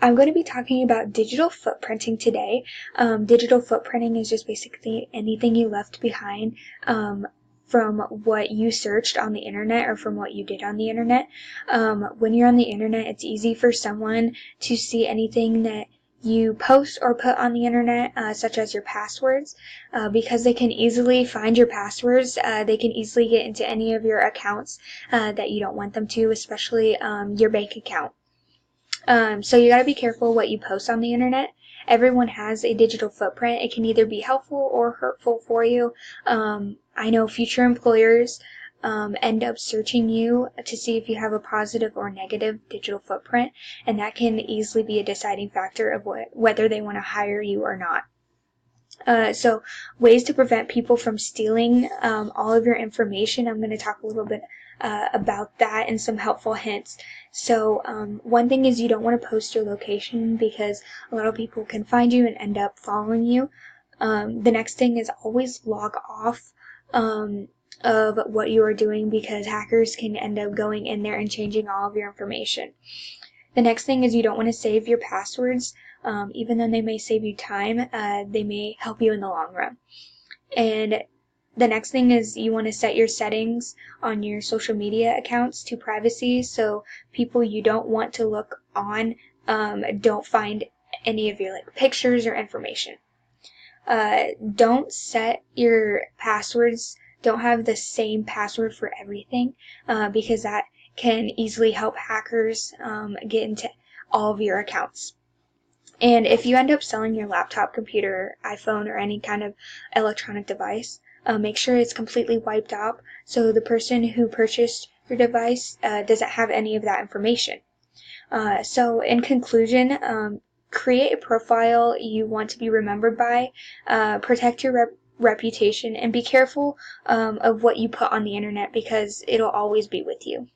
I'm going to be talking about digital footprinting today. Digital footprinting is just basically anything you left behind from what you searched on the internet or from what you did on the internet. When you're on the internet, it's easy for someone to see anything that you post or put on the internet, such as your passwords, because they can easily find your passwords. They can easily get into any of your accounts that you don't want them to, especially your bank account. So you gotta be careful what you post on the internet. Everyone has a digital footprint. It can either be helpful or hurtful for you. I know future employers end up searching you to see if you have a positive or negative digital footprint, and that can easily be a deciding factor of whether they want to hire you or not. So ways to prevent people from stealing all of your information. I'm going to talk a little bit about that and some helpful hints. So one thing is you don't want to post your location because a lot of people can find you and end up following you. The next thing is always log off of what you are doing because hackers can end up going in there and changing all of your information. The next thing is you don't want to save your passwords. Even though they may save you time, they may help you in the long run. And the next thing is you want to set your settings on your social media accounts to privacy, so people you don't want to look on don't find any of your pictures or information. Don't set your passwords, don't have the same password for everything, because that can easily help hackers get into all of your accounts. And if you end up selling your laptop, computer, iPhone, or any kind of electronic device, make sure it's completely wiped out so the person who purchased your device doesn't have any of that information. So in conclusion, create a profile you want to be remembered by, protect your reputation, and be careful of what you put on the internet because it'll always be with you.